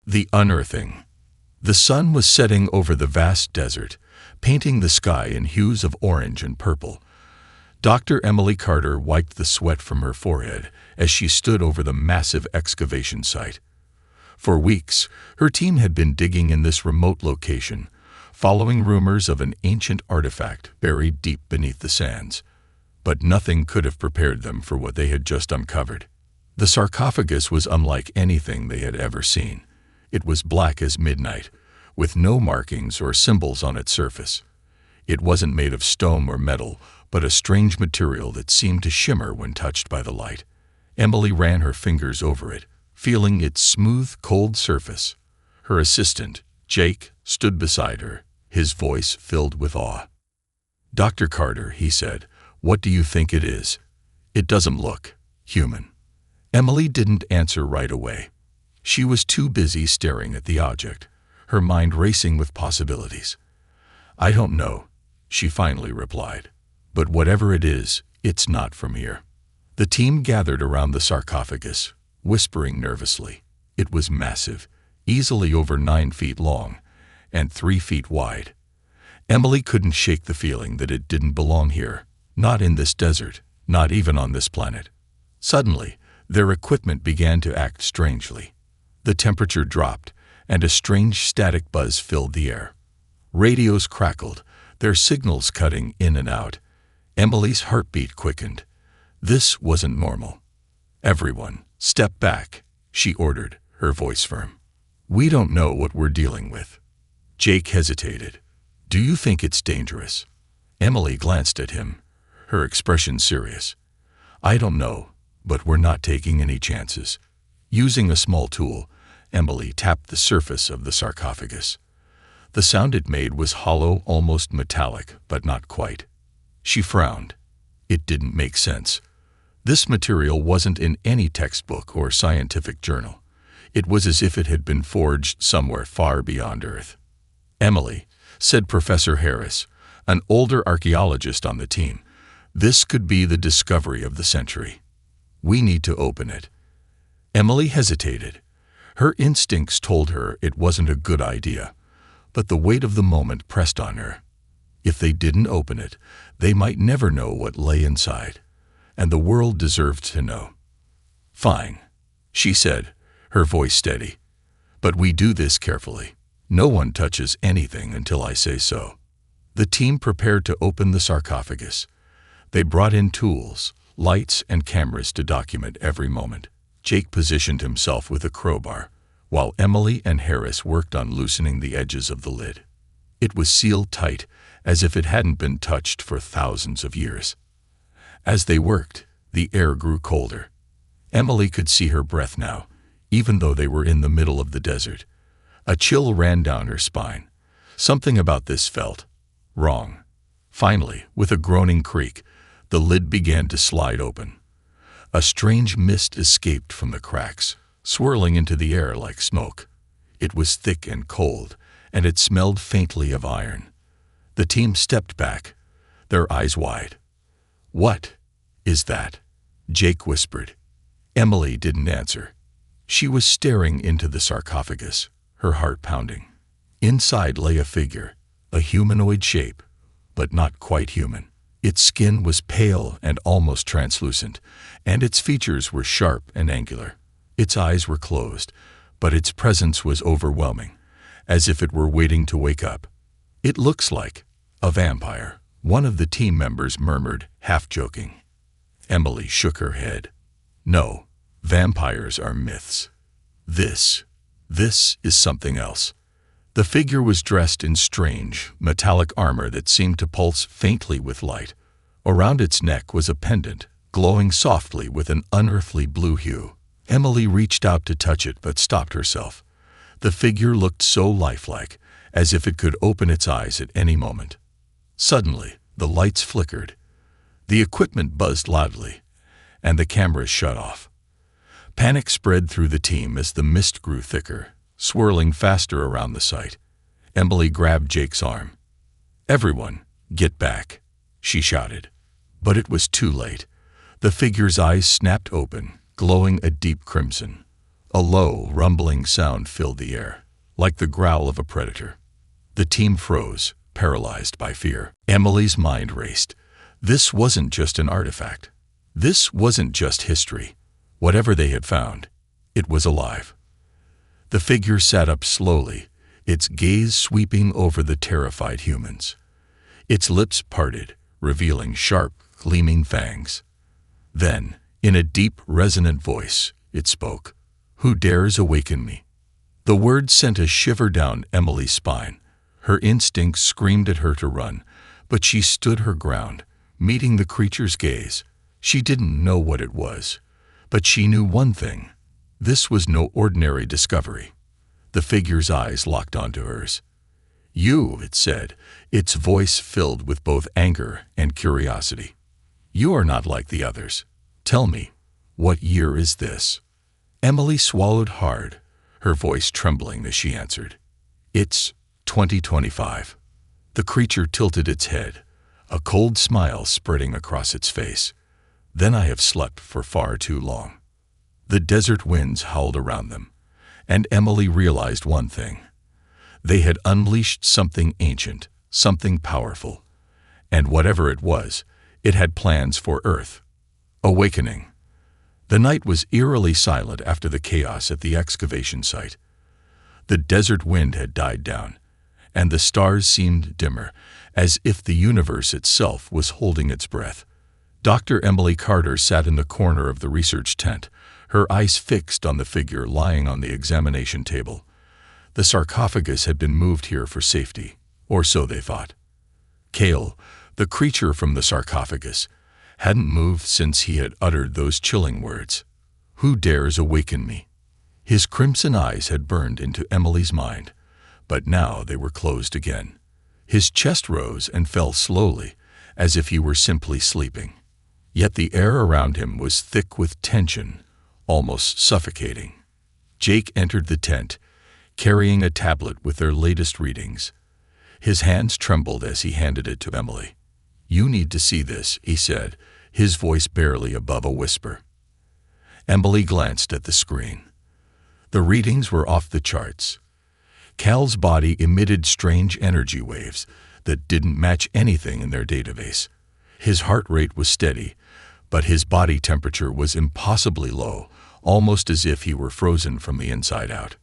The unearthing. The sun was setting over the vast desert, painting the sky in hues of orange and purple. Dr. Emily Carter wiped the sweat from her forehead as she stood over the massive excavation site. For weeks, her team had been digging in this remote location, following rumors of an ancient artifact buried deep beneath the sands. But nothing could have prepared them for what they had just uncovered. The sarcophagus was unlike anything they had ever seen. It was black as midnight, with no markings or symbols on its surface. It wasn't made of stone or metal, but a strange material that seemed to shimmer when touched by the light. Emily ran her fingers over it, feeling its smooth, cold surface. Her assistant, Jake, stood beside her, his voice filled with awe. "Dr. Carter," he said, "what do you think it is? It doesn't look human." Emily didn't answer right away. She was too busy staring at the object, her mind racing with possibilities. "I don't know," she finally replied. "But whatever it is, it's not from here." The team gathered around the sarcophagus, whispering nervously. It was massive, easily over 9 feet long and 3 feet wide. Emily couldn't shake the feeling that it didn't belong here, not in this desert, not even on this planet. Suddenly, their equipment began to act strangely. The temperature dropped, and a strange static buzz filled the air. Radios crackled, their signals cutting in and out. Emily's heartbeat quickened. This wasn't normal. "Everyone, step back," she ordered, her voice firm. "We don't know what we're dealing with." Jake hesitated. "Do you think it's dangerous?" Emily glanced at him, her expression serious. "I don't know, but we're not taking any chances." Using a small tool, Emily tapped the surface of the sarcophagus. The sound it made was hollow, almost metallic, but not quite. She frowned. It didn't make sense. This material wasn't in any textbook or scientific journal. It was as if it had been forged somewhere far beyond Earth. "Emily," said Professor Harris, an older archaeologist on the team, "this could be the discovery of the century. We need to open it." Emily hesitated. Her instincts told her it wasn't a good idea, but the weight of the moment pressed on her. If they didn't open it, they might never know what lay inside, and the world deserved to know. "Fine," she said, her voice steady. "But we do this carefully. No one touches anything until I say so." The team prepared to open the sarcophagus. They brought in tools, lights, and cameras to document every moment. Jake positioned himself with a crowbar, while Emily and Harris worked on loosening the edges of the lid. It was sealed tight, as if it hadn't been touched for thousands of years. As they worked, the air grew colder. Emily could see her breath now, even though they were in the middle of the desert. A chill ran down her spine. Something about this felt wrong. Finally, with a groaning creak, the lid began to slide open. A strange mist escaped from the cracks, swirling into the air like smoke. It was thick and cold, and it smelled faintly of iron. The team stepped back, their eyes wide. "What is that?" Jake whispered. Emily didn't answer. She was staring into the sarcophagus, her heart pounding. Inside lay a figure, a humanoid shape, but not quite human. Its skin was pale and almost translucent, and its features were sharp and angular. Its eyes were closed, but its presence was overwhelming, as if it were waiting to wake up. "It looks like a vampire," one of the team members murmured, half joking. Emily shook her head. "No, vampires are myths. This is something else." The figure was dressed in strange, metallic armor that seemed to pulse faintly with light. Around its neck was a pendant, glowing softly with an unearthly blue hue. Emily reached out to touch it but stopped herself. The figure looked so lifelike, as if it could open its eyes at any moment. Suddenly, the lights flickered. The equipment buzzed loudly, and the cameras shut off. Panic spread through the team as the mist grew thicker, swirling faster around the site. Emily grabbed Jake's arm. "Everyone, get back," she shouted. But it was too late. The figure's eyes snapped open, glowing a deep crimson. A low, rumbling sound filled the air, like the growl of a predator. The team froze, paralyzed by fear. Emily's mind raced. This wasn't just an artifact. This wasn't just history. Whatever they had found, it was alive. The figure sat up slowly, its gaze sweeping over the terrified humans. Its lips parted, revealing sharp, gleaming fangs. Then, in a deep, resonant voice, it spoke. "Who dares awaken me?" The words sent a shiver down Emily's spine. Her instincts screamed at her to run, but she stood her ground, meeting the creature's gaze. She didn't know what it was, but she knew one thing. This was no ordinary discovery. The figure's eyes locked onto hers. "You," it said, its voice filled with both anger and curiosity. "You are not like the others. Tell me, what year is this?" Emily swallowed hard, her voice trembling as she answered. "It's 2025. The creature tilted its head, a cold smile spreading across its face. "Then I have slept for far too long." The desert winds howled around them, and Emily realized one thing. They had unleashed something ancient, something powerful, and whatever it was, it had plans for Earth. Awakening. The night was eerily silent after the chaos at the excavation site. The desert wind had died down, and the stars seemed dimmer, as if the universe itself was holding its breath. Dr. Emily Carter sat in the corner of the research tent, her eyes fixed on the figure lying on the examination table. The sarcophagus had been moved here for safety, or so they thought. Kale, the creature from the sarcophagus, hadn't moved since he had uttered those chilling words. "Who dares awaken me?" His crimson eyes had burned into Emily's mind, but now they were closed again. His chest rose and fell slowly, as if he were simply sleeping. Yet the air around him was thick with tension, almost suffocating. Jake entered the tent, carrying a tablet with their latest readings. His hands trembled as he handed it to Emily. "You need to see this," he said, his voice barely above a whisper. Emily glanced at the screen. The readings were off the charts. Cal's body emitted strange energy waves that didn't match anything in their database. His heart rate was steady, but his body temperature was impossibly low, almost as if he were frozen from the inside out.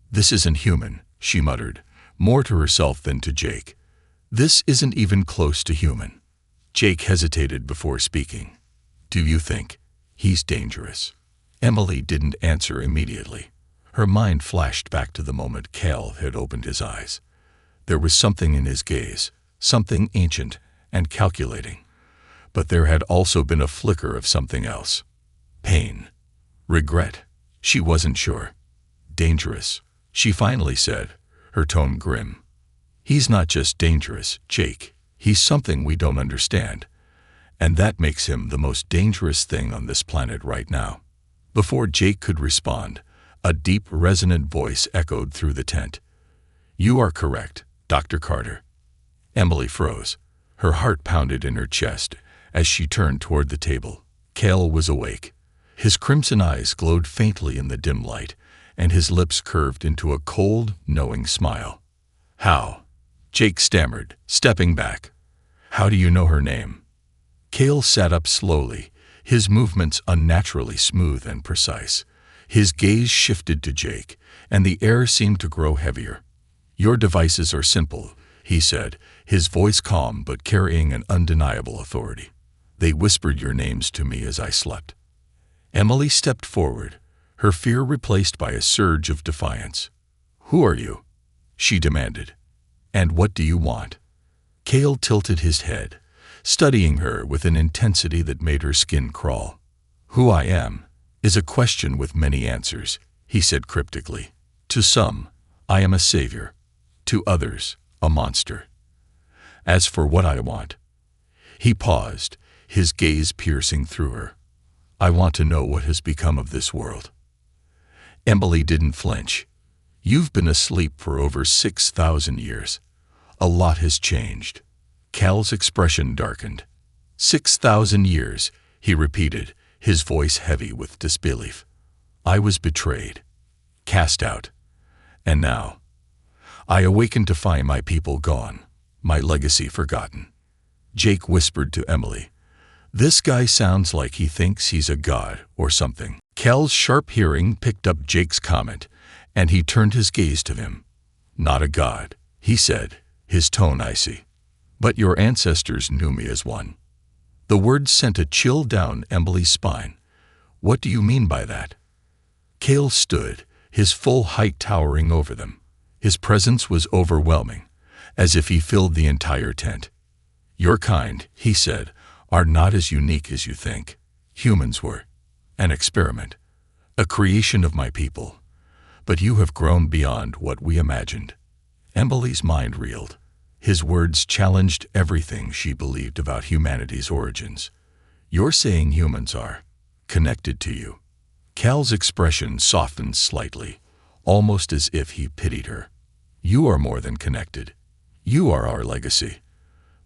"This isn't human," she muttered, more to herself than to Jake. "This isn't even close to human." Jake hesitated before speaking. "Do you think he's dangerous?" Emily didn't answer immediately. Her mind flashed back to the moment Cal had opened his eyes. There was something in his gaze, something ancient and calculating. But there had also been a flicker of something else. Pain. Regret. She wasn't sure. "Dangerous," she finally said, her tone grim. "He's not just dangerous, Jake. He's something we don't understand. And that makes him the most dangerous thing on this planet right now." Before Jake could respond, a deep, resonant voice echoed through the tent. "You are correct, Dr. Carter." Emily froze. Her heart pounded in her chest as she turned toward the table. Cal was awake. His crimson eyes glowed faintly in the dim light, and his lips curved into a cold, knowing smile. "How?" Jake stammered, stepping back. "How do you know her name?" Cal sat up slowly, his movements unnaturally smooth and precise. His gaze shifted to Jake, and the air seemed to grow heavier. "Your devices are simple," he said, his voice calm but carrying an undeniable authority. "They whispered your names to me as I slept." Emily stepped forward, her fear replaced by a surge of defiance. "Who are you?" she demanded. "And what do you want?" Cale tilted his head, studying her with an intensity that made her skin crawl. "Who I am is a question with many answers," he said cryptically. "To some, I am a savior. To others, a monster. As for what I want..." He paused, his gaze piercing through her. "I want to know what has become of this world." Emily didn't flinch. "You've been asleep for over 6,000 years. A lot has changed." Cal's expression darkened. 6,000 years, he repeated, his voice heavy with disbelief. I was betrayed, cast out, and now I awaken to find my people gone, my legacy forgotten. Jake whispered to Emily, "This guy sounds like he thinks he's a god or something." Cal's sharp hearing picked up Jake's comment, and he turned his gaze to him. "Not a god," he said, his tone icy. "But your ancestors knew me as one." The words sent a chill down Emily's spine. "What do you mean by that?" Cal stood, his full height towering over them. His presence was overwhelming, as if he filled the entire tent. "Your kind," he said, "are not as unique as you think. Humans were. An experiment. A creation of my people. But you have grown beyond what we imagined." Emily's mind reeled. His words challenged everything she believed about humanity's origins. "You're saying humans are connected to you." Cal's expression softened slightly, almost as if he pitied her. "You are more than connected. You are our legacy.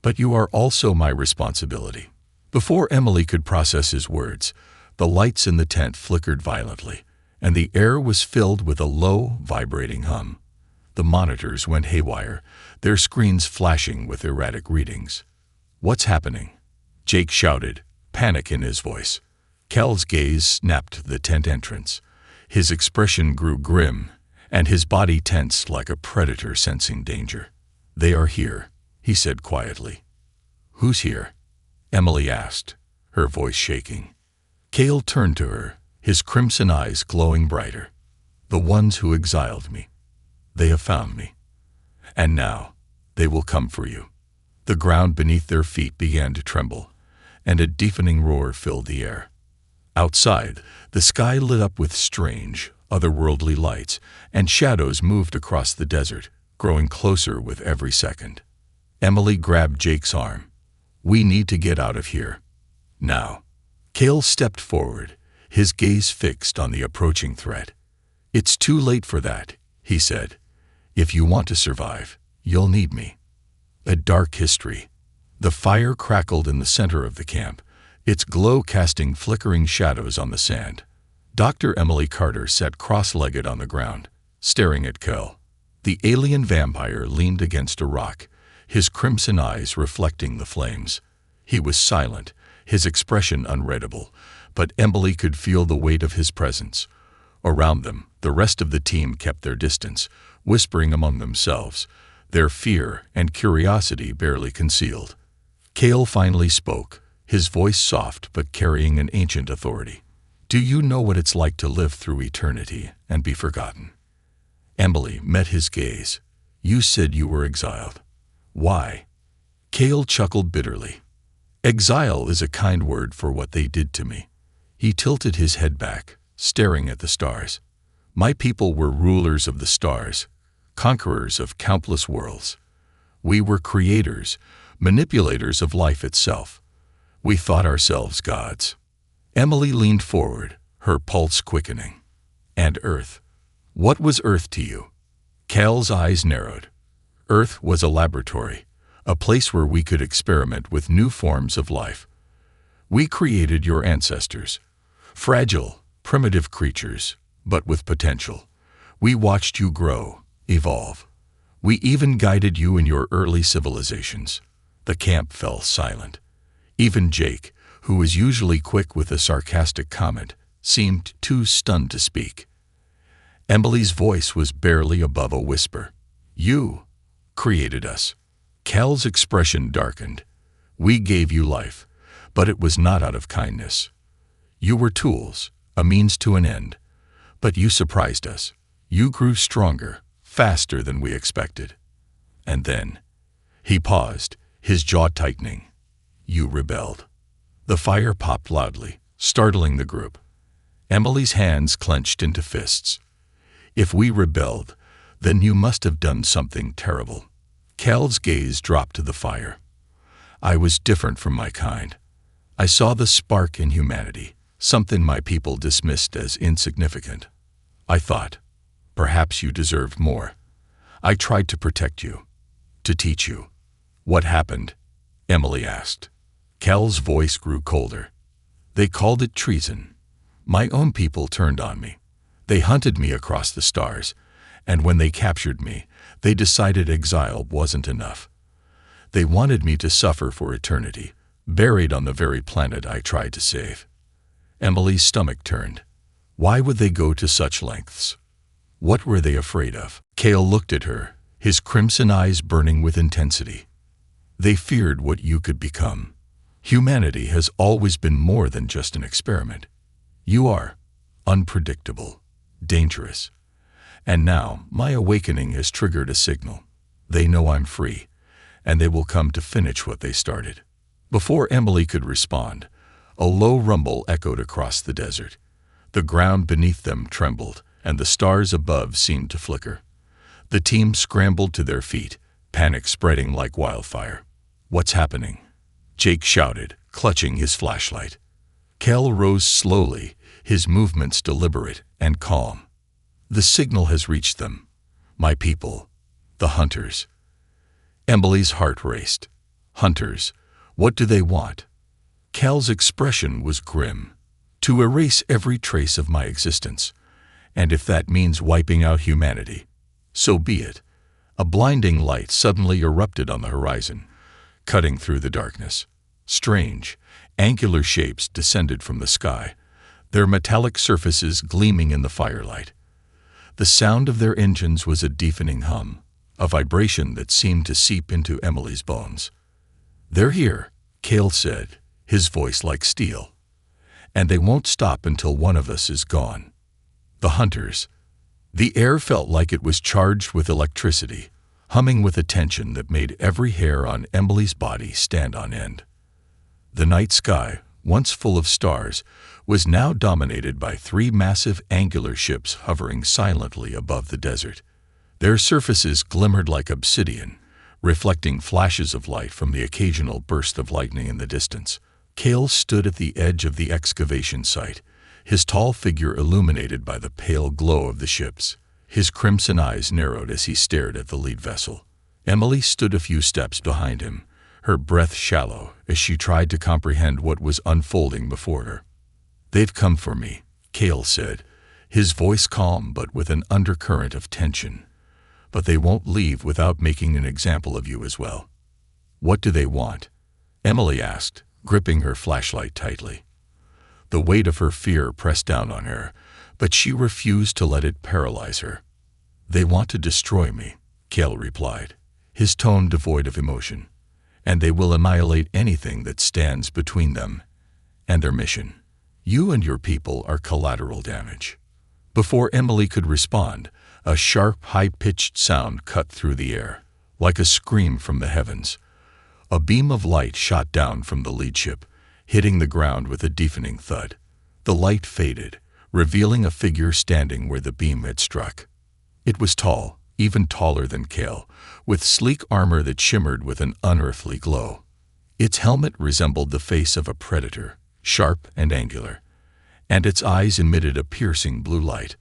But you are also my responsibility." Before Emily could process his words, the lights in the tent flickered violently, and the air was filled with a low, vibrating hum. The monitors went haywire, their screens flashing with erratic readings. "What's happening?" Jake shouted, panic in his voice. Cal's gaze snapped to the tent entrance. His expression grew grim, and his body tensed like a predator sensing danger. "They are here," he said quietly. "Who's here?" Emily asked, her voice shaking. Cal turned to her, his crimson eyes glowing brighter. "The ones who exiled me. They have found me. And now, they will come for you." The ground beneath their feet began to tremble, and a deafening roar filled the air. Outside, the sky lit up with strange, otherworldly lights, and shadows moved across the desert, growing closer with every second. Emily grabbed Jake's arm. "We need to get out of here. Now." Cal stepped forward, his gaze fixed on the approaching threat. "It's too late for that," he said. "If you want to survive, you'll need me." A dark history. The fire crackled in the center of the camp, its glow casting flickering shadows on the sand. Dr. Emily Carter sat cross-legged on the ground, staring at Cal. The alien vampire leaned against a rock, his crimson eyes reflecting the flames. He was silent, his expression unreadable, but Emily could feel the weight of his presence. Around them, the rest of the team kept their distance, whispering among themselves, their fear and curiosity barely concealed. Cal finally spoke, his voice soft but carrying an ancient authority. "Do you know what it's like to live through eternity and be forgotten?" Emily met his gaze. "You said you were exiled. Why?" Cal chuckled bitterly. "Exile is a kind word for what they did to me." He tilted his head back, staring at the stars. "My people were rulers of the stars, conquerors of countless worlds. We were creators, manipulators of life itself. We thought ourselves gods." Emily leaned forward, her pulse quickening. "And Earth? What was Earth to you?" Cal's eyes narrowed. "Earth was a laboratory, a place where we could experiment with new forms of life. We created your ancestors, fragile, primitive creatures, but with potential. We watched you grow, evolve. We even guided you in your early civilizations." The camp fell silent. Even Jake, who was usually quick with a sarcastic comment, seemed too stunned to speak. Emily's voice was barely above a whisper. "You created us." Cal's expression darkened. "We gave you life, but it was not out of kindness. You were tools, a means to an end. But you surprised us. You grew stronger, faster than we expected. And then," he paused, his jaw tightening, "you rebelled." The fire popped loudly, startling the group. Emily's hands clenched into fists. "If we rebelled, then you must have done something terrible." Cal's gaze dropped to the fire. "I was different from my kind. I saw the spark in humanity, something my people dismissed as insignificant. I thought, perhaps you deserved more. I tried to protect you, to teach you." "What happened?" Emily asked. Cal's voice grew colder. "They called it treason. My own people turned on me. They hunted me across the stars, and when they captured me, they decided exile wasn't enough. They wanted me to suffer for eternity, buried on the very planet I tried to save. Emily's stomach turned. Why would they go to such lengths? What were they afraid of? Cale looked at her, his crimson eyes burning with intensity. They feared what you could become. Humanity has always been more than just an experiment. You are unpredictable, dangerous. And now my awakening has triggered a signal. They know I'm free, and they will come to finish what they started. Before Emily could respond, a low rumble echoed across the desert. The ground beneath them trembled, and the stars above seemed to flicker. The team scrambled to their feet, panic spreading like wildfire. "What's happening?" Jake shouted, clutching his flashlight. Cale rose slowly, his movements deliberate and calm. "The signal has reached them. My people. The hunters." Emily's heart raced. Hunters. What do they want? Cale's expression was grim. "To erase every trace of my existence. And if that means wiping out humanity, so be it." A blinding light suddenly erupted on the horizon, cutting through the darkness. Strange, angular shapes descended from the sky, their metallic surfaces gleaming in the firelight. The sound of their engines was a deafening hum, a vibration that seemed to seep into Emily's bones. "They're here," Cale said, his voice like steel. "And they won't stop until one of us is gone." The hunters. The air felt like it was charged with electricity, humming with a tension that made every hair on Emily's body stand on end. The night sky, once full of stars, was now dominated by three massive angular ships hovering silently above the desert. Their surfaces glimmered like obsidian, reflecting flashes of light from the occasional burst of lightning in the distance. Cale stood at the edge of the excavation site, his tall figure illuminated by the pale glow of the ships. His crimson eyes narrowed as he stared at the lead vessel. Emily stood a few steps behind him, her breath shallow as she tried to comprehend what was unfolding before her. "They've come for me," Cale said, his voice calm but with an undercurrent of tension. "But they won't leave without making an example of you as well." "What do they want?" Emily asked, gripping her flashlight tightly. The weight of her fear pressed down on her, but she refused to let it paralyze her. "They want to destroy me," Cale replied, his tone devoid of emotion. "And they will annihilate anything that stands between them and their mission. You and your people are collateral damage." Before Emily could respond, a sharp, high-pitched sound cut through the air, like a scream from the heavens. A beam of light shot down from the lead ship, hitting the ground with a deafening thud. The light faded, revealing a figure standing where the beam had struck. It was tall, even taller than Cale, with sleek armor that shimmered with an unearthly glow. Its helmet resembled the face of a predator, sharp and angular, and its eyes emitted a piercing blue light.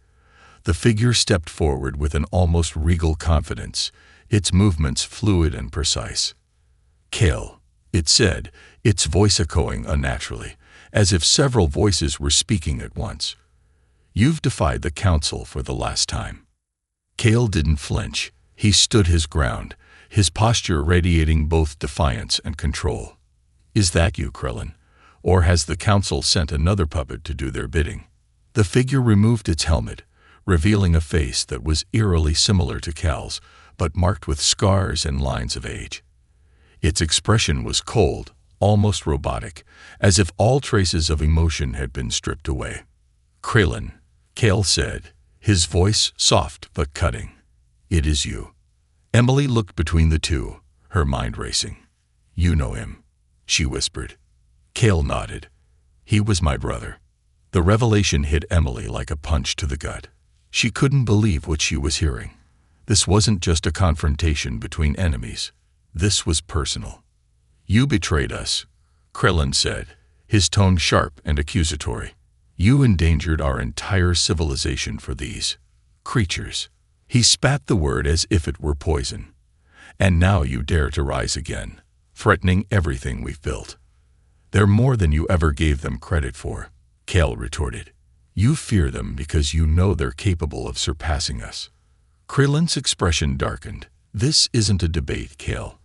The figure stepped forward with an almost regal confidence, its movements fluid and precise. "Cale," it said, its voice echoing unnaturally, as if several voices were speaking at once. "You've defied the Council for the last time." Cale didn't flinch. He stood his ground, his posture radiating both defiance and control. "Is that you, Krillin? Or has the Council sent another puppet to do their bidding?" The figure removed its helmet, revealing a face that was eerily similar to Cale's, but marked with scars and lines of age. Its expression was cold, almost robotic, as if all traces of emotion had been stripped away. "Krillin," Cale said, his voice soft but cutting. "It is you." Emily looked between the two, her mind racing. "You know him," she whispered. Cale nodded. "He was my brother." The revelation hit Emily like a punch to the gut. She couldn't believe what she was hearing. This wasn't just a confrontation between enemies. This was personal. "You betrayed us," Krillin said, his tone sharp and accusatory. "You endangered our entire civilization for these creatures." He spat the word as if it were poison. "And now you dare to rise again, threatening everything we've built." "They're more than you ever gave them credit for," Cale retorted. You fear them because you know they're capable of surpassing us." Krillin's expression darkened. "This isn't a debate, Kale.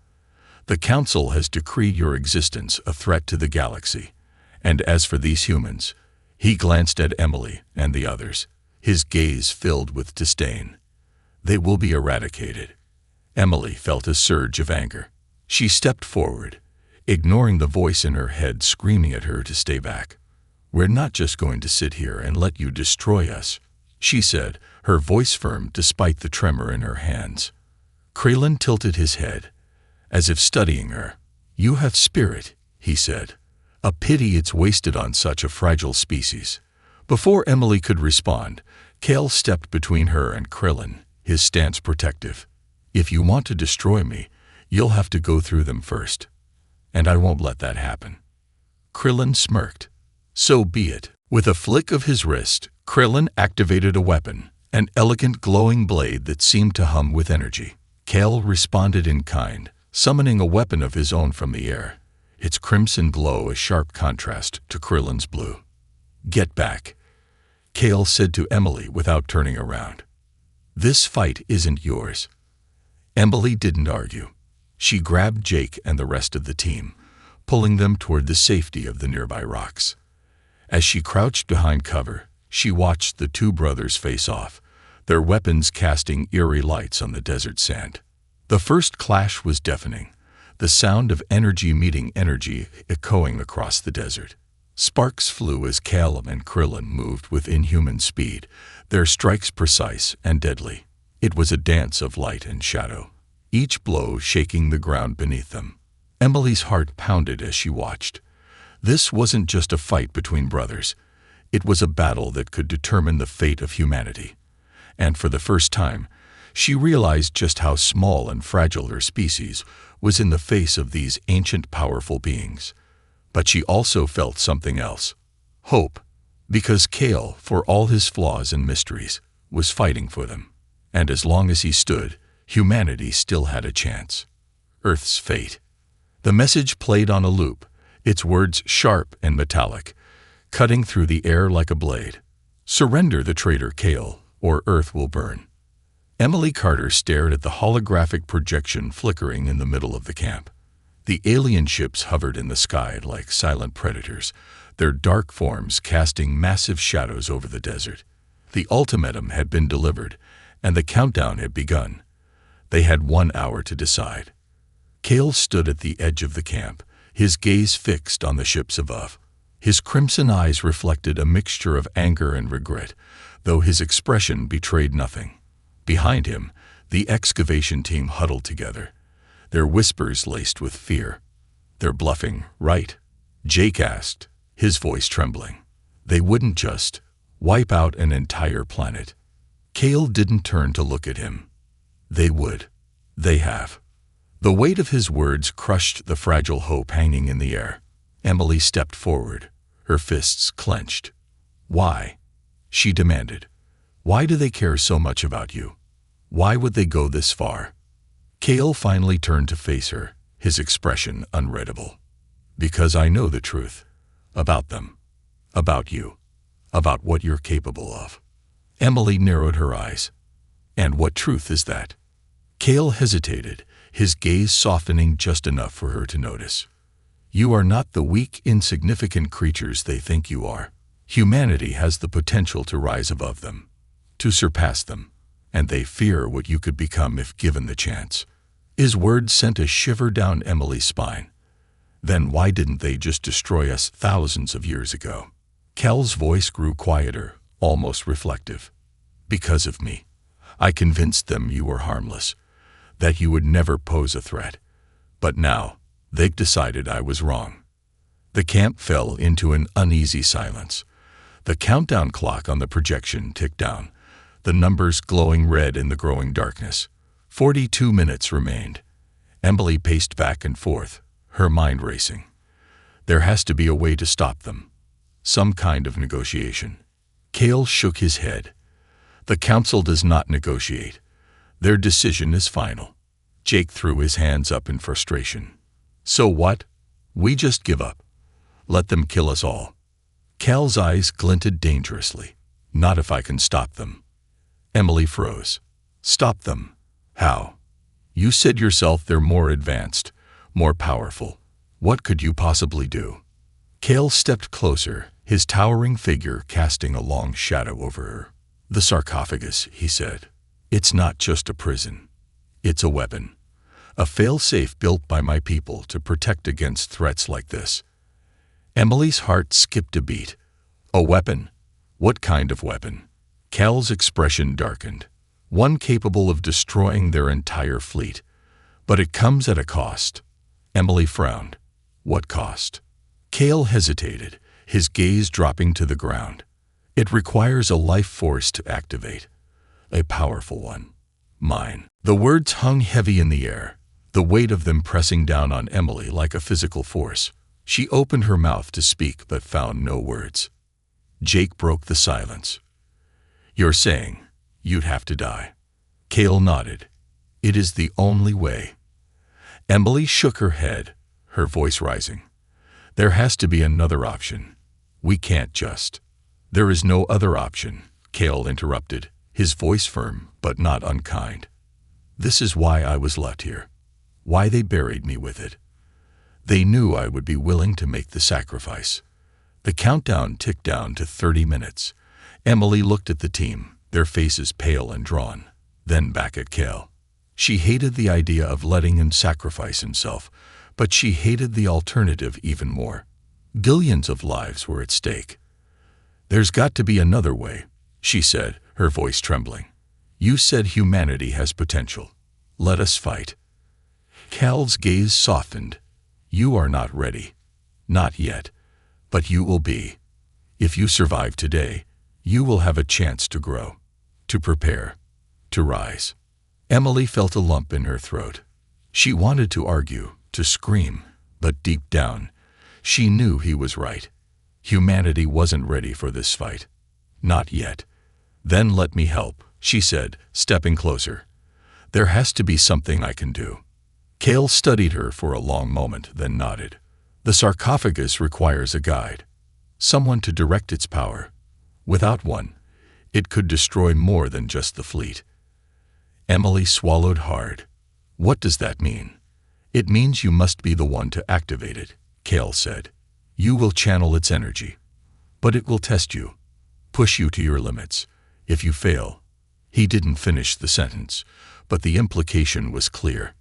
The Council has decreed your existence a threat to the galaxy. And as for these humans," he glanced at Emily and the others, his gaze filled with disdain, "they will be eradicated." Emily felt a surge of anger. She stepped forward, ignoring the voice in her head screaming at her to stay back. "We're not just going to sit here and let you destroy us," she said, her voice firm despite the tremor in her hands. Krillin tilted his head, as if studying her. "You have spirit," he said. "A pity it's wasted on such a fragile species." Before Emily could respond, Kale stepped between her and Krillin, his stance protective. "If you want to destroy me, you'll have to go through them first. And I won't let that happen." Krillin smirked. "So be it." With a flick of his wrist, Krillin activated a weapon, an elegant glowing blade that seemed to hum with energy. Kale responded in kind, summoning a weapon of his own from the air, its crimson glow a sharp contrast to Krillin's blue. "Get back," Kale said to Emily without turning around. "This fight isn't yours." Emily didn't argue. She grabbed Jake and the rest of the team, pulling them toward the safety of the nearby rocks. As she crouched behind cover, she watched the two brothers face off, their weapons casting eerie lights on the desert sand. The first clash was deafening, the sound of energy meeting energy echoing across the desert. Sparks flew as Kale and Krillin moved with inhuman speed, their strikes precise and deadly. It was a dance of light and shadow, each blow shaking the ground beneath them. Emily's heart pounded as she watched. This wasn't just a fight between brothers. It was a battle that could determine the fate of humanity. And for the first time, she realized just how small and fragile her species was in the face of these ancient, powerful beings. But she also felt something else. Hope. Because Kale, for all his flaws and mysteries, was fighting for them. And as long as he stood, humanity still had a chance. Earth's fate. The message played on a loop, its words sharp and metallic, cutting through the air like a blade. "Surrender the traitor Kale, or Earth will burn." Emily Carter stared at the holographic projection flickering in the middle of the camp. The alien ships hovered in the sky like silent predators, their dark forms casting massive shadows over the desert. The ultimatum had been delivered, and the countdown had begun. They had 1 hour to decide. Kale stood at the edge of the camp, his gaze fixed on the ships above. His crimson eyes reflected a mixture of anger and regret, though his expression betrayed nothing. Behind him, the excavation team huddled together, their whispers laced with fear. "They're bluffing, right?" Jake asked, his voice trembling. "They wouldn't just wipe out an entire planet." Kale didn't turn to look at him. "They would. They have." The weight of his words crushed the fragile hope hanging in the air. Emily stepped forward, her fists clenched. "Why?" she demanded. "Why do they care so much about you? Why would they go this far?" Kale finally turned to face her, his expression unreadable. "Because I know the truth. About them. About you. About what you're capable of." Emily narrowed her eyes. "And what truth is that?" Kale hesitated, his gaze softening just enough for her to notice. "You are not the weak, insignificant creatures they think you are. Humanity has the potential to rise above them, to surpass them, and they fear what you could become if given the chance." His words sent a shiver down Emily's spine. "Then why didn't they just destroy us thousands of years ago?" Kale's voice grew quieter, almost reflective. "Because of me. I convinced them you were harmless, that you would never pose a threat. But now, they've decided I was wrong." The camp fell into an uneasy silence. The countdown clock on the projection ticked down, the numbers glowing red in the growing darkness. 42 minutes remained. Emily paced back and forth, her mind racing. There has to be a way to stop them. Some kind of negotiation. Kale shook his head. "The council does not negotiate. Their decision is final." Jake threw his hands up in frustration. "So what? We just give up. Let them kill us all." Cal's eyes glinted dangerously. Not if I can stop them. Emily froze. Stop them? How? You said yourself they're more advanced, more powerful. What could you possibly do? Cale stepped closer, his towering figure casting a long shadow over her. The sarcophagus, he said. It's not just a prison. It's a weapon. A fail-safe built by my people to protect against threats like this. Emily's heart skipped a beat. A weapon? What kind of weapon? Cale's expression darkened. One capable of destroying their entire fleet. But it comes at a cost. Emily frowned. What cost? Cale hesitated, his gaze dropping to the ground. It requires a life force to activate. A powerful one. Mine. The words hung heavy in the air, the weight of them pressing down on Emily like a physical force. She opened her mouth to speak but found no words. Jake broke the silence. You're saying you'd have to die. Cale nodded. It is the only way. Emily shook her head, her voice rising. There has to be another option. We can't just. There is no other option, Cale interrupted, his voice firm but not unkind. This is why I was left here. Why they buried me with it. They knew I would be willing to make the sacrifice. The countdown ticked down to 30 minutes. Emily looked at the team, their faces pale and drawn, then back at Cale. She hated the idea of letting him sacrifice himself, but she hated the alternative even more. Billions of lives were at stake. There's got to be another way, she said, her voice trembling. You said humanity has potential. Let us fight. Cale's gaze softened. You are not ready. Not yet. But you will be. If you survive today, you will have a chance to grow, to prepare, to rise. Emily felt a lump in her throat. She wanted to argue, to scream, but deep down, she knew he was right. Humanity wasn't ready for this fight. Not yet. Then let me help, she said, stepping closer. There has to be something I can do. Cale studied her for a long moment, then nodded. The sarcophagus requires a guide, someone to direct its power. Without one, it could destroy more than just the fleet. Emily swallowed hard. What does that mean? It means you must be the one to activate it, Cale said. You will channel its energy. But it will test you, push you to your limits. If you fail. He didn't finish the sentence, but the implication was clear.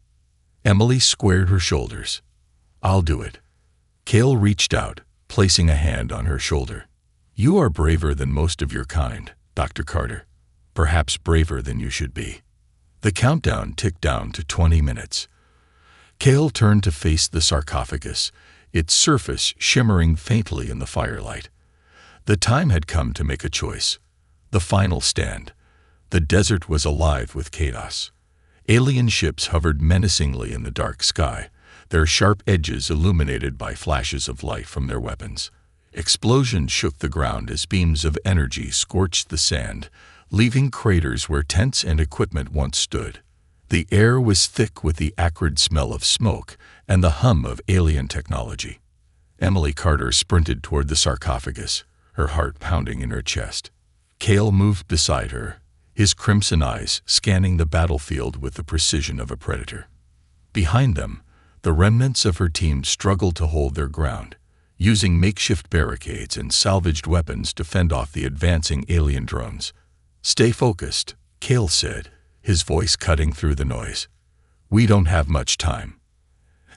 Emily squared her shoulders. I'll do it. Cale reached out, placing a hand on her shoulder. You are braver than most of your kind, Dr. Carter. Perhaps braver than you should be. The countdown ticked down to 20 minutes. Cale turned to face the sarcophagus, its surface shimmering faintly in the firelight. The time had come to make a choice. The final stand. The desert was alive with chaos. Alien ships hovered menacingly in the dark sky, their sharp edges illuminated by flashes of light from their weapons. Explosions shook the ground as beams of energy scorched the sand, leaving craters where tents and equipment once stood. The air was thick with the acrid smell of smoke and the hum of alien technology. Emily Carter sprinted toward the sarcophagus, her heart pounding in her chest. Cale moved beside her, his crimson eyes scanning the battlefield with the precision of a predator. Behind them, the remnants of her team struggled to hold their ground, using makeshift barricades and salvaged weapons to fend off the advancing alien drones. Stay focused, Cale said, his voice cutting through the noise. We don't have much time.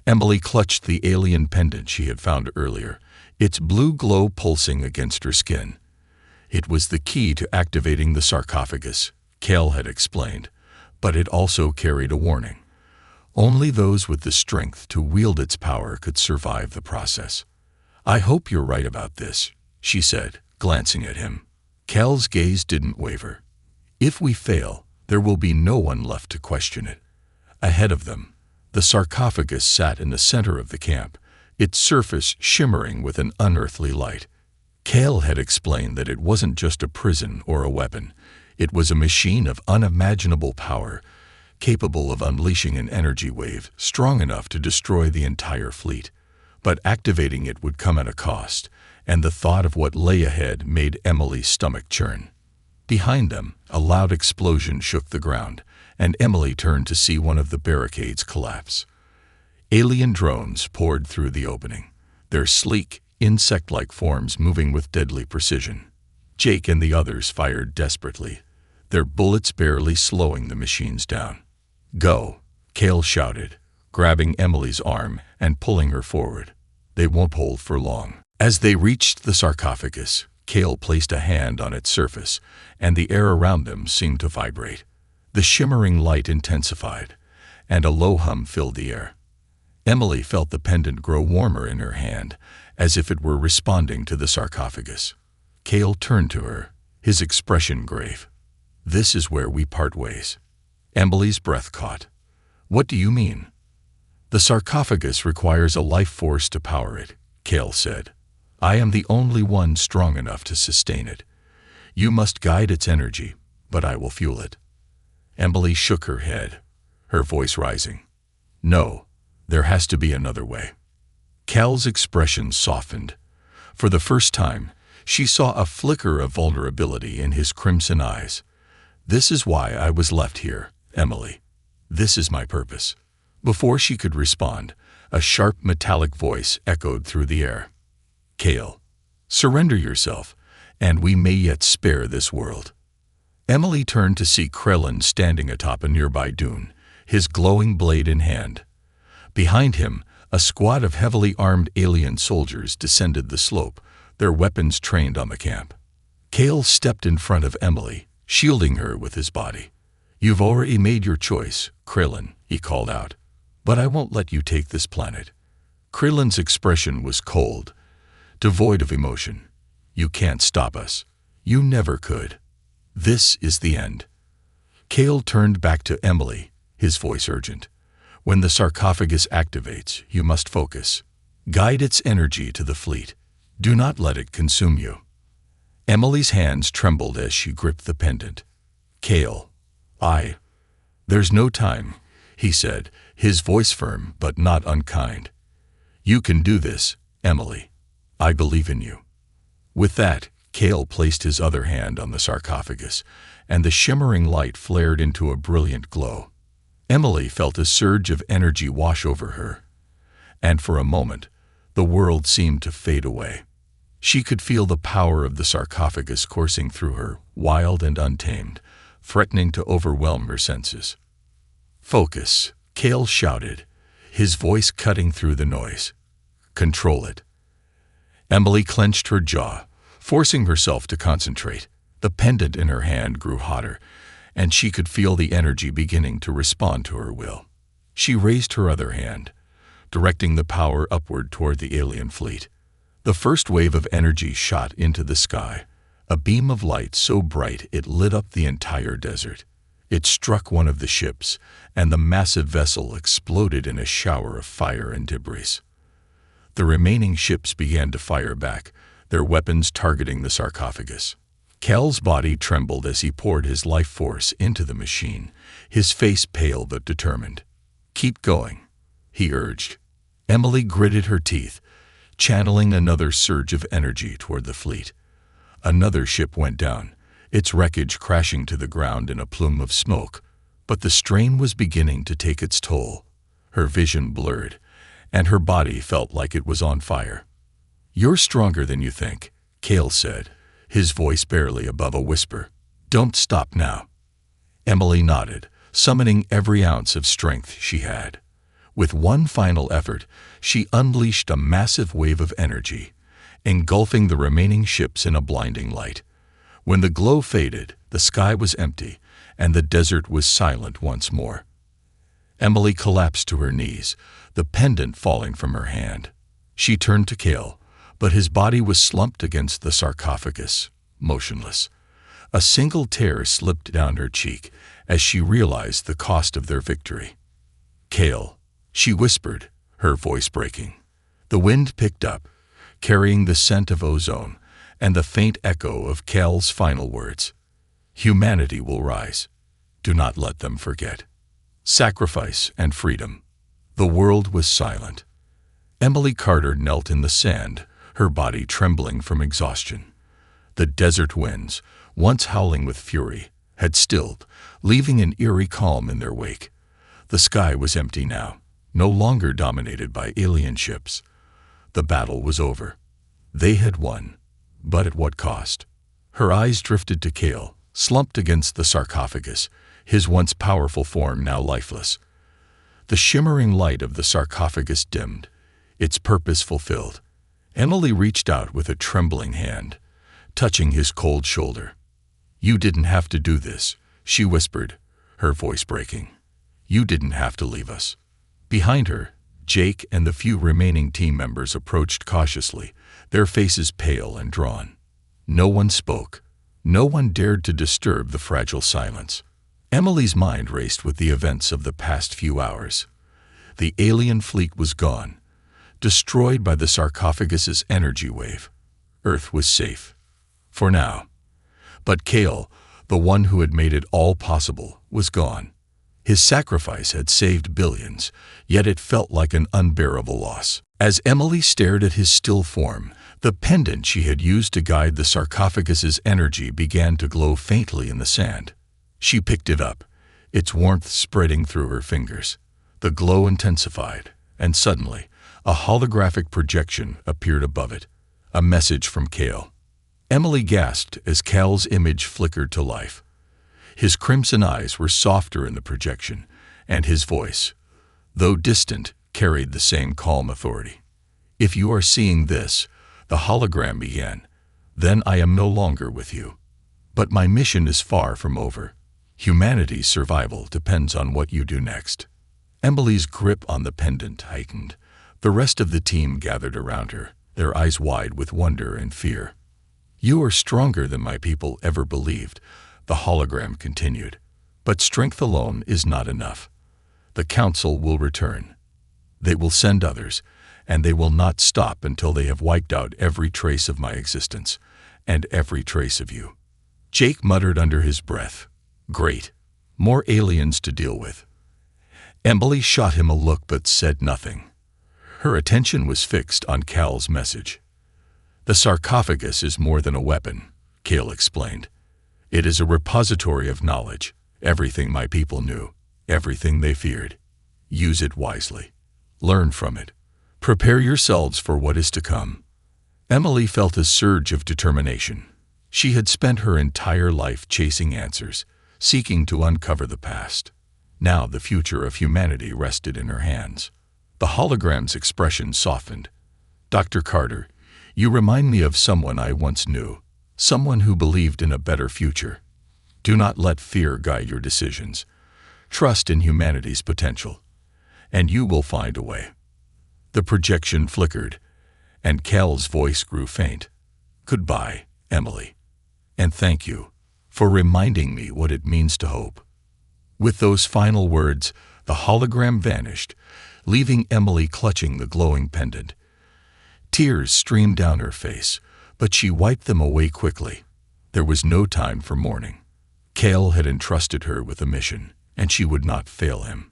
Emily clutched the alien pendant she had found earlier, its blue glow pulsing against her skin. It was the key to activating the sarcophagus, Cale had explained, but it also carried a warning. Only those with the strength to wield its power could survive the process. I hope you're right about this, she said, glancing at him. Cale's gaze didn't waver. If we fail, there will be no one left to question it. Ahead of them, the sarcophagus sat in the center of the camp, its surface shimmering with an unearthly light. Cale had explained that it wasn't just a prison or a weapon. It was a machine of unimaginable power, capable of unleashing an energy wave strong enough to destroy the entire fleet. But activating it would come at a cost, and the thought of what lay ahead made Emily's stomach churn. Behind them, a loud explosion shook the ground, and Emily turned to see one of the barricades collapse. Alien drones poured through the opening, their sleek, insect-like forms moving with deadly precision. Jake and the others fired desperately, their bullets barely slowing the machines down. "Go," Cale shouted, grabbing Emily's arm and pulling her forward. "They won't hold for long." As they reached the sarcophagus, Cale placed a hand on its surface, and the air around them seemed to vibrate. The shimmering light intensified, and a low hum filled the air. Emily felt the pendant grow warmer in her hand, as if it were responding to the sarcophagus. Cale turned to her, his expression grave. "This is where we part ways." Emily's breath caught. "What do you mean?" "The sarcophagus requires a life force to power it," Cale said. "I am the only one strong enough to sustain it. You must guide its energy, but I will fuel it." Emily shook her head, her voice rising. "No, there has to be another way." Cale's expression softened. For the first time, she saw a flicker of vulnerability in his crimson eyes. "This is why I was left here, Emily. This is my purpose." Before she could respond, a sharp metallic voice echoed through the air. "Cale, surrender yourself, and we may yet spare this world." Emily turned to see Krellin standing atop a nearby dune, his glowing blade in hand. Behind him, a squad of heavily armed alien soldiers descended the slope, their weapons trained on the camp. Cale stepped in front of Emily, shielding her with his body. "You've already made your choice, Krellin," he called out. "But I won't let you take this planet." Krellin's expression was cold, devoid of emotion. "You can't stop us. You never could. This is the end." Cale turned back to Emily, his voice urgent. "When the sarcophagus activates, you must focus. Guide its energy to the fleet. Do not let it consume you." Emily's hands trembled as she gripped the pendant. "Cale, There's no time," he said, his voice firm but not unkind. "You can do this, Emily. I believe in you." With that, Cale placed his other hand on the sarcophagus, and the shimmering light flared into a brilliant glow. Emily felt a surge of energy wash over her, and for a moment, the world seemed to fade away. She could feel the power of the sarcophagus coursing through her, wild and untamed, threatening to overwhelm her senses. "Focus," Cale shouted, his voice cutting through the noise. "Control it." Emily clenched her jaw, forcing herself to concentrate. The pendant in her hand grew hotter, and she could feel the energy beginning to respond to her will. She raised her other hand, directing the power upward toward the alien fleet. The first wave of energy shot into the sky, a beam of light so bright it lit up the entire desert. It struck one of the ships, and the massive vessel exploded in a shower of fire and debris. The remaining ships began to fire back, their weapons targeting the sarcophagus. Cale's body trembled as he poured his life force into the machine, his face pale but determined. "Keep going," he urged. Emily gritted her teeth, channeling another surge of energy toward the fleet. Another ship went down, its wreckage crashing to the ground in a plume of smoke, but the strain was beginning to take its toll. Her vision blurred, and her body felt like it was on fire. "You're stronger than you think," Cale said, his voice barely above a whisper. "Don't stop now." Emily nodded, summoning every ounce of strength she had. With one final effort, she unleashed a massive wave of energy, engulfing the remaining ships in a blinding light. When the glow faded, the sky was empty, and the desert was silent once more. Emily collapsed to her knees, the pendant falling from her hand. She turned to Cale, but his body was slumped against the sarcophagus, motionless. A single tear slipped down her cheek as she realized the cost of their victory. "Cale," she whispered, her voice breaking. The wind picked up, carrying the scent of ozone and the faint echo of Cale's final words. "Humanity will rise. Do not let them forget. Sacrifice and freedom." The world was silent. Emily Carter knelt in the sand, her body trembling from exhaustion. The desert winds, once howling with fury, had stilled, leaving an eerie calm in their wake. The sky was empty now, no longer dominated by alien ships. The battle was over. They had won. But at what cost? Her eyes drifted to Kale, slumped against the sarcophagus, his once powerful form now lifeless. The shimmering light of the sarcophagus dimmed, its purpose fulfilled. Emily reached out with a trembling hand, touching his cold shoulder. "You didn't have to do this," she whispered, her voice breaking. "You didn't have to leave us." Behind her, Jake and the few remaining team members approached cautiously, their faces pale and drawn. No one spoke. No one dared to disturb the fragile silence. Emily's mind raced with the events of the past few hours. The alien fleet was gone, destroyed by the sarcophagus's energy wave. Earth was safe. For now. But Kale, the one who had made it all possible, was gone. His sacrifice had saved billions, yet it felt like an unbearable loss. As Emily stared at his still form, the pendant she had used to guide the sarcophagus's energy began to glow faintly in the sand. She picked it up, its warmth spreading through her fingers. The glow intensified, and suddenly, a holographic projection appeared above it, a message from Kale. Emily gasped as Cal's image flickered to life. His crimson eyes were softer in the projection, and his voice, though distant, carried the same calm authority. "If you are seeing this," the hologram began, "then I am no longer with you. But my mission is far from over. Humanity's survival depends on what you do next." Emily's grip on the pendant tightened. The rest of the team gathered around her, their eyes wide with wonder and fear. "You are stronger than my people ever believed," the hologram continued. "But strength alone is not enough. The Council will return. They will send others, and they will not stop until they have wiped out every trace of my existence, and every trace of you." Jake muttered under his breath, "Great. More aliens to deal with." Emily shot him a look but said nothing. Her attention was fixed on Cal's message. "The sarcophagus is more than a weapon," Cal explained. "It is a repository of knowledge, everything my people knew, everything they feared. Use it wisely. Learn from it. Prepare yourselves for what is to come." Emily felt a surge of determination. She had spent her entire life chasing answers, seeking to uncover the past. Now the future of humanity rested in her hands. The hologram's expression softened. "Dr. Carter, you remind me of someone I once knew, someone who believed in a better future. Do not let fear guide your decisions. Trust in humanity's potential, and you will find a way." The projection flickered, and Cal's voice grew faint. "Goodbye, Emily. And thank you for reminding me what it means to hope." With those final words, the hologram vanished, leaving Emily clutching the glowing pendant. Tears streamed down her face, but she wiped them away quickly. There was no time for mourning. Cal had entrusted her with a mission, and she would not fail him.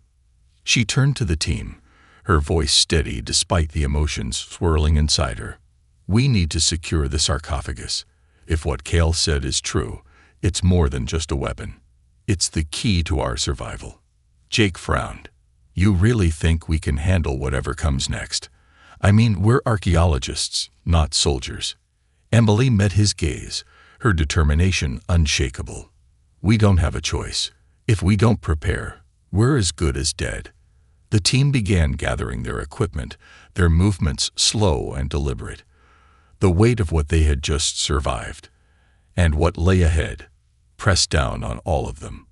She turned to the team, her voice steady despite the emotions swirling inside her. "We need to secure the sarcophagus. If what Cal said is true, it's more than just a weapon. It's the key to our survival." Jake frowned. "You really think we can handle whatever comes next? I mean, we're archaeologists, not soldiers." Emily met his gaze, her determination unshakable. "We don't have a choice. If we don't prepare, we're as good as dead." The team began gathering their equipment, their movements slow and deliberate. The weight of what they had just survived, and what lay ahead, pressed down on all of them.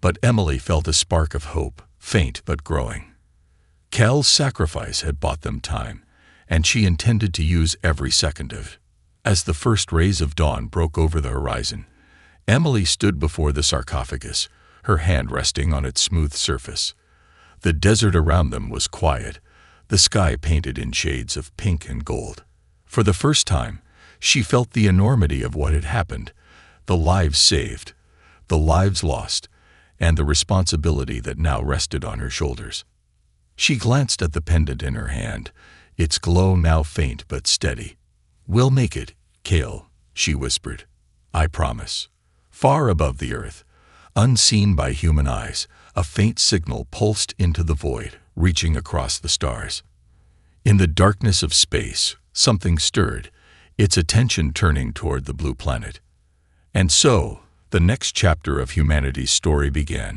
But Emily felt a spark of hope, faint but growing. Cal's sacrifice had bought them time, and she intended to use every second of it. As the first rays of dawn broke over the horizon, Emily stood before the sarcophagus, her hand resting on its smooth surface. The desert around them was quiet, the sky painted in shades of pink and gold. For the first time, she felt the enormity of what had happened, the lives saved, the lives lost, and the responsibility that now rested on her shoulders. She glanced at the pendant in her hand, its glow now faint but steady. "We'll make it, Cal," she whispered. "I promise." Far above the Earth, unseen by human eyes, a faint signal pulsed into the void, reaching across the stars. In the darkness of space, something stirred, its attention turning toward the blue planet. And so, the next chapter of humanity's story began.